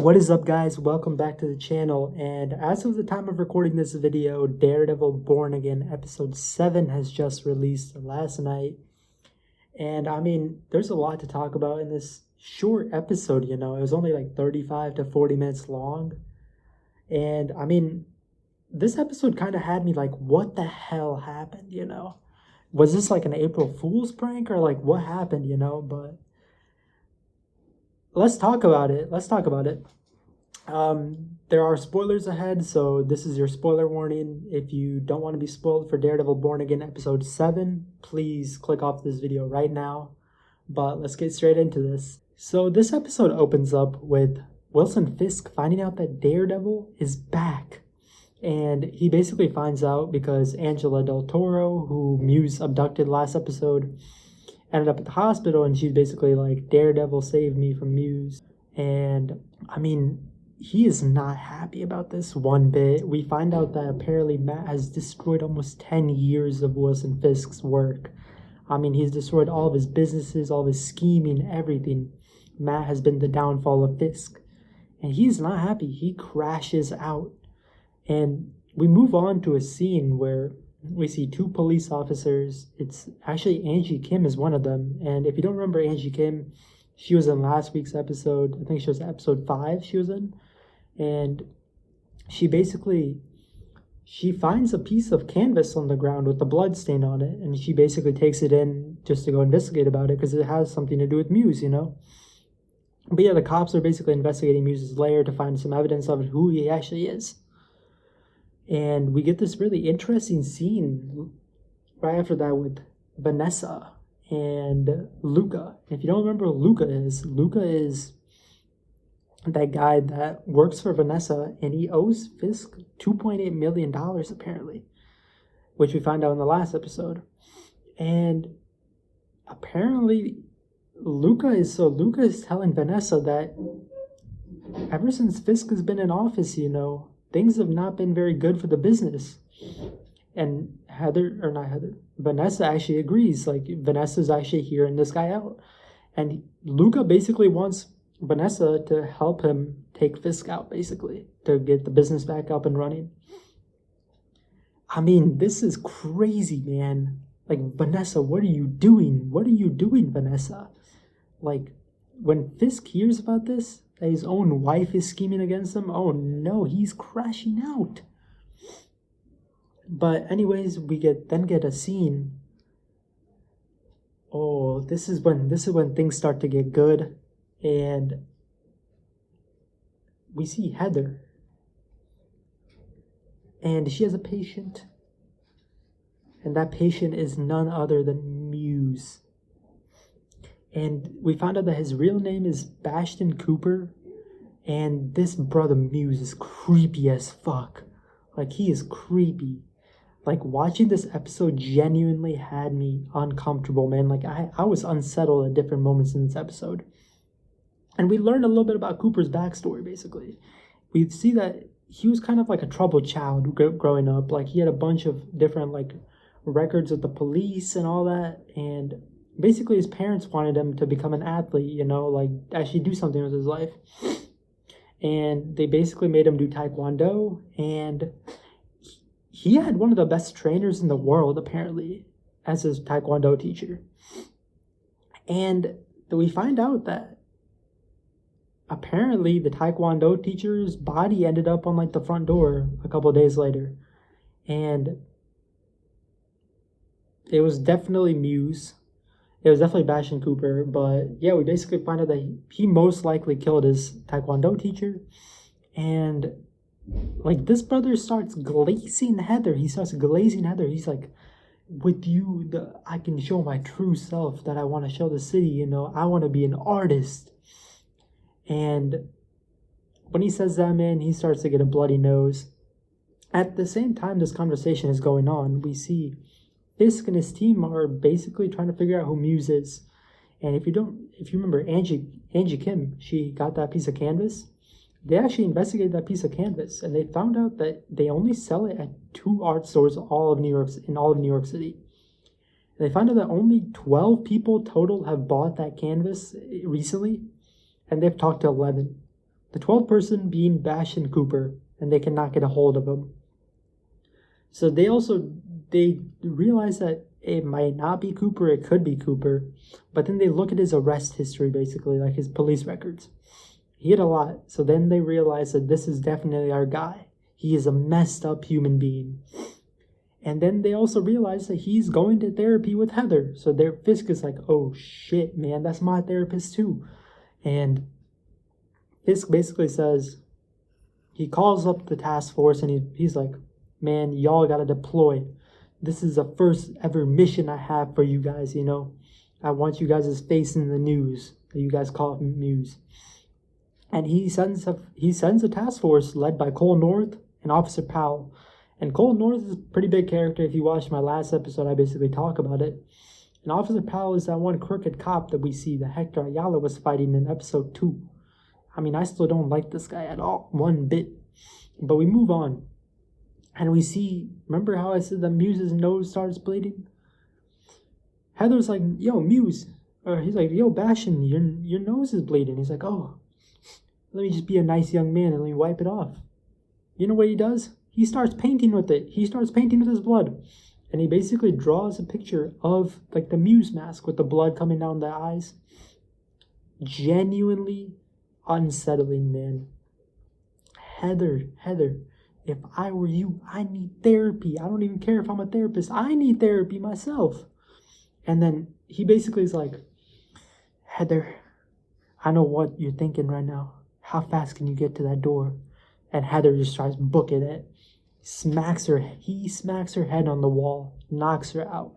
What is up, guys? Welcome back to the channel. And as of the time of recording this video, Daredevil Born Again episode 7 has just released last night. And I mean, there's a lot to talk about in this short episode, It was only like 35 to 40 minutes long. And I mean, this episode kind of had me like, what the hell happened, Was this like an April Fool's prank or like what happened, But let's talk about it. There are spoilers ahead, so this is your spoiler warning. If you don't want to be spoiled for Daredevil Born Again episode 7, please click off this video right now. But let's get straight into this. So this episode opens up with Wilson Fisk finding out that Daredevil is back. And he basically finds out because Angela Del Toro, who Muse abducted last episode, ended up at the hospital, and she's basically like, Daredevil saved me from Muse. And I mean, he is not happy about this one bit. We find out that apparently Matt has destroyed almost 10 years of Wilson Fisk's work. I mean, he's destroyed all of his businesses, all of his scheming, everything. Matt has been the downfall of Fisk. And he's not happy. He crashes out. And we move on to a scene where we see two police officers. It's actually Angie Kim is one of them. And if you don't remember Angie Kim, she was in last week's episode. I think she was episode 5 she was in. And she finds a piece of canvas on the ground with a blood stain on it. And she basically takes it in just to go investigate about it because it has something to do with Muse, But yeah, the cops are basically investigating Muse's lair to find some evidence of who he actually is. And we get this really interesting scene right after that with Vanessa and Luca. If you don't remember who Luca is that guy that works for Vanessa, and he owes Fisk $2.8 million apparently, which we find out in the last episode. And apparently Luca is telling Vanessa that ever since Fisk has been in office, things have not been very good for the business. And Vanessa actually agrees. Like, Vanessa's actually hearing this guy out. And Luca basically wants Vanessa to help him take Fisk out, basically, to get the business back up and running. I mean, this is crazy, man. Like, Vanessa, what are you doing? What are you doing, Vanessa? Like, when Fisk hears about this, that his own wife is scheming against him, oh no, he's crashing out. But anyways, we get a scene. Oh, this is when things start to get good, and we see Heather, and she has a patient, and that patient is none other than Muse. And we found out that his real name is Bastion Cooper. And this brother Muse is creepy as fuck. Like, he is creepy. Like, watching this episode genuinely had me uncomfortable, man. Like, I was unsettled at different moments in this episode. And we learned a little bit about Cooper's backstory, basically. We see that he was kind of like a troubled child growing up. Like, he had a bunch of different, like, records with the police and all that. And basically his parents wanted him to become an athlete, like actually do something with his life. And they basically made him do Taekwondo, and he had one of the best trainers in the world, apparently, as his Taekwondo teacher. And we find out that apparently the Taekwondo teacher's body ended up on like the front door a couple of days later. And it was definitely Muse. It was definitely Bastion Cooper, but yeah, we basically find out that he most likely killed his Taekwondo teacher. And like, this brother starts glazing Heather. He's like, with you, I can show my true self that I want to show the city, I want to be an artist. And when he says that, man, he starts to get a bloody nose. At the same time this conversation is going on, we see Fisk and his team are basically trying to figure out who Muse is. And if you remember Angie Kim, she got that piece of canvas. They actually investigated that piece of canvas, and they found out that they only sell it at 2 art stores in all of New York City. And they found out that only 12 people total have bought that canvas recently, and they've talked to 11. The 12th person being Bash and Cooper, and they cannot get a hold of him. So they realize that it might not be Cooper, it could be Cooper, but then they look at his arrest history, basically, like his police records. He had a lot, so then they realize that this is definitely our guy. He is a messed up human being. And then they also realize that he's going to therapy with Heather. So their Fisk is like, oh shit, man, that's my therapist too. And Fisk basically says, he calls up the task force and he's like, man, y'all gotta deploy. This is the first ever mission I have for you guys, you know. I want you guys' face in the news. You guys call it news. And he sends a task force led by Cole North and Officer Powell. And Cole North is a pretty big character. If you watched my last episode, I basically talk about it. And Officer Powell is that one crooked cop that we see that Hector Ayala was fighting in episode 2. I mean, I still don't like this guy at all, one bit. But we move on. And we see, remember how I said that Muse's nose starts bleeding? Heather's like, yo, Muse. Or he's like, yo, Bastion, your nose is bleeding. He's like, oh, let me just be a nice young man and let me wipe it off. You know what he does? He starts painting with it. He starts painting with his blood. And he basically draws a picture of like the Muse mask with the blood coming down the eyes. Genuinely unsettling, man. Heather, if I were you, I need therapy. I don't even care if I'm a therapist. I need therapy myself. And then he basically is like, Heather, I know what you're thinking right now. How fast can you get to that door? And Heather just tries booking it. He smacks her head on the wall, knocks her out.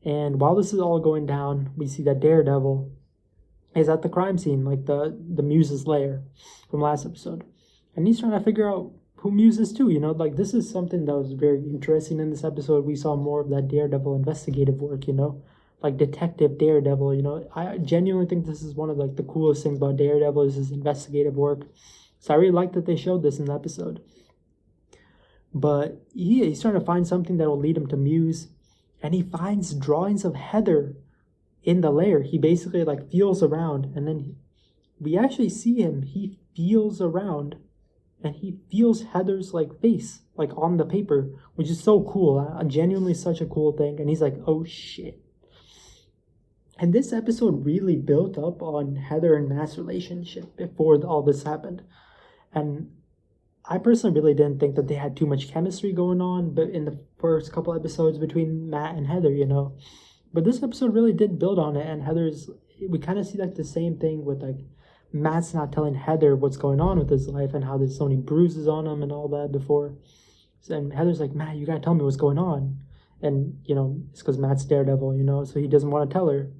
And while this is all going down, we see that Daredevil is at the crime scene, like the Muse's lair from last episode. And he's trying to figure out who Muse is too, you know, like this is something that was very interesting in this episode. We saw more of that Daredevil investigative work, you know, like Detective Daredevil, you know. I genuinely think this is one of like the coolest things about Daredevil is his investigative work. So I really like that they showed this in the episode. But he's trying to find something that will lead him to Muse. And he finds drawings of Heather in the lair. He basically like feels around. And then we actually see him. He feels around. And he feels Heather's like face like on the paper. Which is so cool. Genuinely such a cool thing. And he's like, oh shit. And this episode really built up on Heather and Matt's relationship before all this happened. And I personally really didn't think that they had too much chemistry going on, but in the first couple episodes between Matt and Heather, you know. But this episode really did build on it, and we kind of see like the same thing with like Matt's not telling Heather what's going on with his life and how there's so many bruises on him and all that before. And Heather's like, Matt, you gotta tell me what's going on. And, you know, it's because Matt's Daredevil, you know, so he doesn't want to tell her.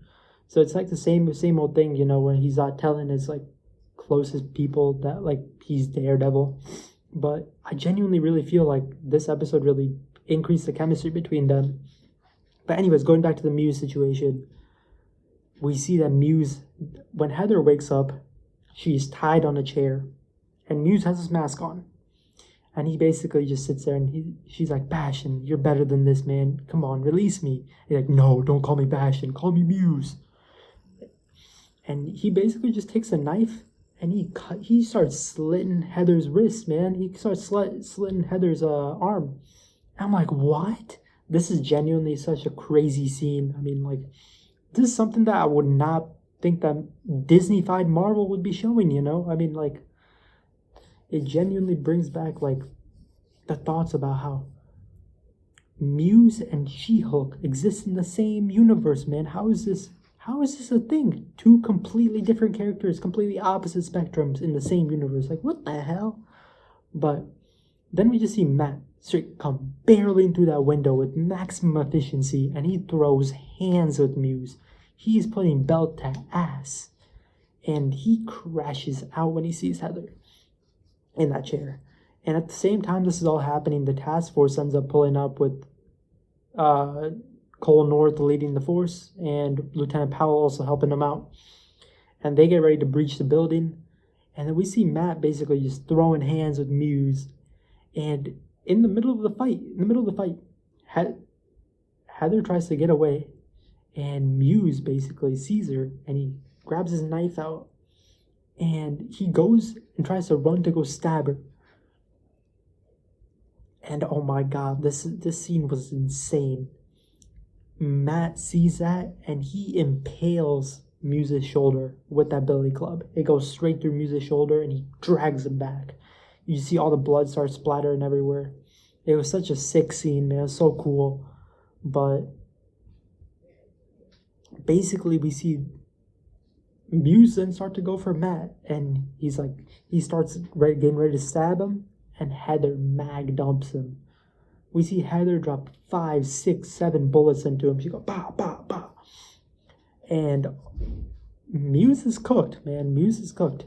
So it's like the same old thing, you know, where he's not telling his like closest people that like he's Daredevil. But I genuinely really feel like this episode really increased the chemistry between them. But anyways, going back to the Muse situation, we see that Muse, when Heather wakes up, she's tied on a chair, and Muse has his mask on. And he basically just sits there, and she's like, Bastion, you're better than this, man. Come on, release me. He's like, no, don't call me Bastion, call me Muse. And he basically just takes a knife, and he starts slitting Heather's wrist, man. He starts slitting Heather's arm. And I'm like, what? This is genuinely such a crazy scene. I mean, like, this is something that I would not think that Disney-fied Marvel would be showing, you know? I mean, like, it genuinely brings back, like, the thoughts about how Muse and She-Hulk exist in the same universe, man. How is this a thing? Two completely different characters, completely opposite spectrums in the same universe. Like, what the hell? But then we just see Matt straight come barreling through that window with maximum efficiency, and he throws hands with Muse. He's putting belt to ass. And he crashes out when he sees Heather in that chair. And at the same time this is all happening, the task force ends up pulling up with Cole North leading the force and Lieutenant Powell also helping them out. And they get ready to breach the building. And then we see Matt basically just throwing hands with Muse. And in the middle of the fight, Heather tries to get away. And Muse basically sees her and he grabs his knife out and he goes and tries to run to go stab her. And oh my god, this scene was insane. Matt sees that and he impales Muse's shoulder with that billy club. It goes straight through Muse's shoulder and he drags him back. You see all the blood start splattering everywhere. It was such a sick scene, man. It was so cool. But basically we see Muse then start to go for Matt, and he starts getting ready to stab him, and Heather mag dumps him. We see Heather drop 5, 6, 7 bullets into him. She goes, bah, bah, bah. And Muse is cooked, man. Muse is cooked.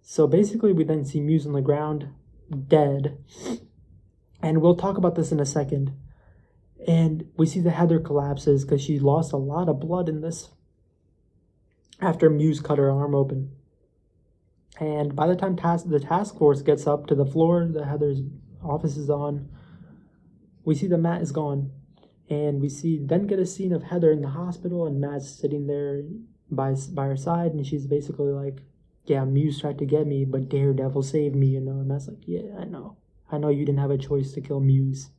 So basically, we then see Muse on the ground, dead. And we'll talk about this in a second. And we see that Heather collapses because she lost a lot of blood in this after Muse cut her arm open. And by the time the task force gets up to the floor that Heather's office is on, we see that Matt is gone. And we then get a scene of Heather in the hospital, and Matt's sitting there by her side, and she's basically like, yeah, Muse tried to get me, but Daredevil saved me, you know. And Matt's like, yeah, I know you didn't have a choice to kill Muse.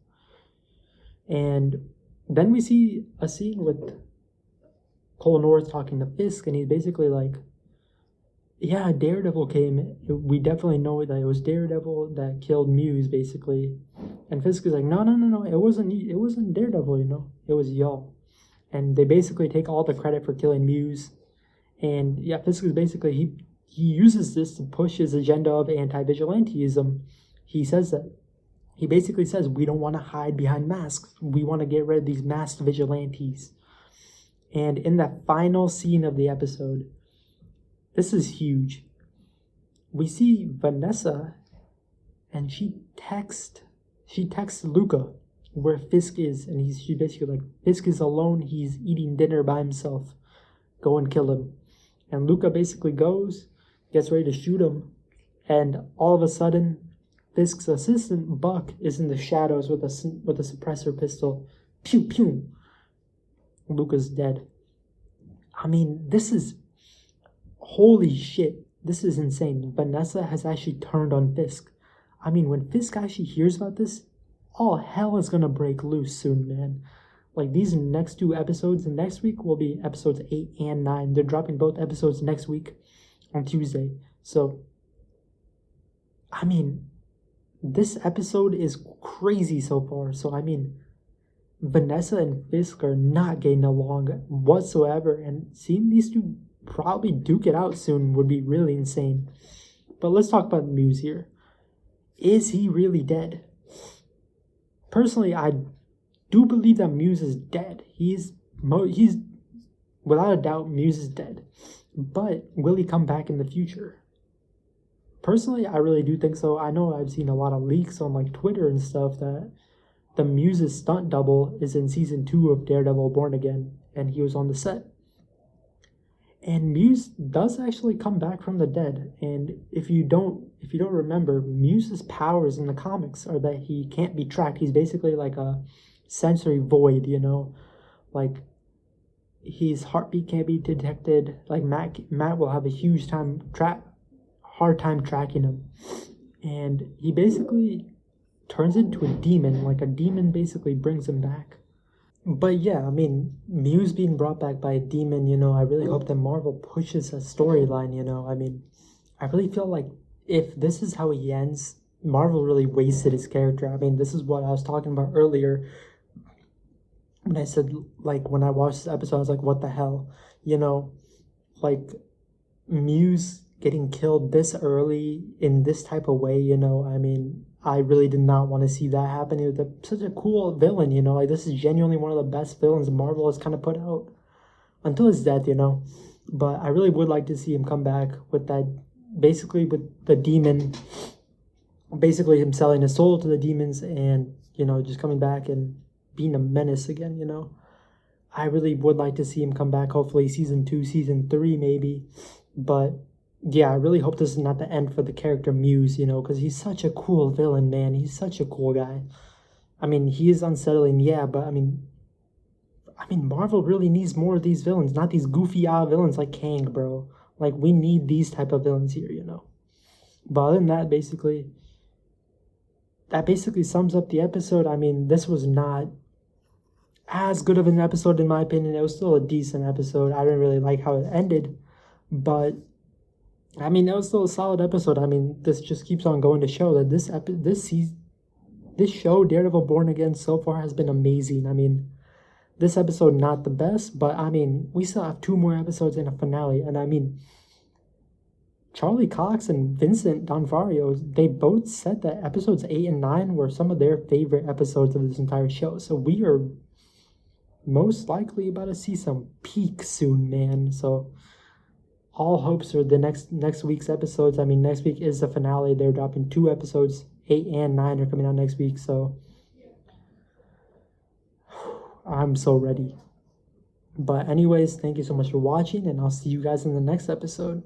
And then we see a scene with Cole North talking to Fisk, and he's basically like, yeah, Daredevil came. We definitely know that it was Daredevil that killed Muse, basically. And Fisk is like, no, it wasn't Daredevil, you know. It was y'all. And they basically take all the credit for killing Muse. And yeah, Fisk is basically, he uses this to push his agenda of anti-vigilantism. He says that. He basically says, we don't want to hide behind masks. We want to get rid of these masked vigilantes. And in that final scene of the episode, this is huge. We see Vanessa, and she texts Luca where Fisk is, and she basically like, Fisk is alone, he's eating dinner by himself. Go and kill him. And Luca basically goes, gets ready to shoot him, and all of a sudden, Fisk's assistant, Buck, is in the shadows with a suppressor pistol. Pew, pew. Luca's dead. I mean, this is... Holy shit. This is insane. Vanessa has actually turned on Fisk. I mean, when Fisk actually hears about this, all hell is gonna break loose soon, man. Like, these next 2 episodes, and next week will be episodes 8 and 9. They're dropping both episodes next week on Tuesday. So, I mean... This episode is crazy so far. So, I mean, Vanessa and Fisk are not getting along whatsoever. And seeing these two probably duke it out soon would be really insane. But let's talk about Muse here. Is he really dead? Personally, I do believe that Muse is dead. He's without a doubt, Muse is dead. But will he come back in the future? Personally, I really do think so. I know I've seen a lot of leaks on like Twitter and stuff that the Muse's stunt double is in season 2 of Daredevil Born Again, and he was on the set. And Muse does actually come back from the dead. And if you don't remember, Muse's powers in the comics are that he can't be tracked. He's basically like a sensory void, you know, like his heartbeat can't be detected. Like Matt will have a hard time tracking him, and he basically turns into a demon. Like a demon basically brings him back. But yeah, I mean, Muse being brought back by a demon, you know, I really hope that Marvel pushes a storyline, you know. I mean, I really feel like if this is how he ends, Marvel really wasted his character. I mean, this is what I was talking about earlier when I said, like, when I watched this episode, I was like, what the hell? You know, like, Muse getting killed this early in this type of way, you know, I mean, I really did not want to see that happen. It was such a cool villain, you know, like this is genuinely one of the best villains Marvel has kind of put out until his death, you know. But I really would like to see him come back with that, basically with the demon, basically him selling his soul to the demons and, you know, just coming back and being a menace again, you know. I really would like to see him come back, hopefully season 2, season 3 maybe. But yeah, I really hope this is not the end for the character Muse, you know, because he's such a cool villain, man. He's such a cool guy. I mean, he is unsettling, yeah, but I mean, Marvel really needs more of these villains, not these goofy villains like Kang, bro. Like, we need these type of villains here, you know. But other than that, basically sums up the episode. I mean, this was not as good of an episode in my opinion. It was still a decent episode. I didn't really like how it ended, but I mean, it was still a solid episode. I mean, this just keeps on going to show that this show, Daredevil Born Again, so far has been amazing. I mean, this episode not the best, but I mean, we still have 2 more episodes and a finale, and I mean, Charlie Cox and Vincent D'Onofrio, they both said that episodes 8 and 9 were some of their favorite episodes of this entire show. So we are most likely about to see some peak soon, man. So all hopes are the next week's episodes. I mean, next week is the finale. They're dropping 2 episodes. 8 and 9 are coming out next week. So I'm so ready. But anyways, thank you so much for watching, and I'll see you guys in the next episode.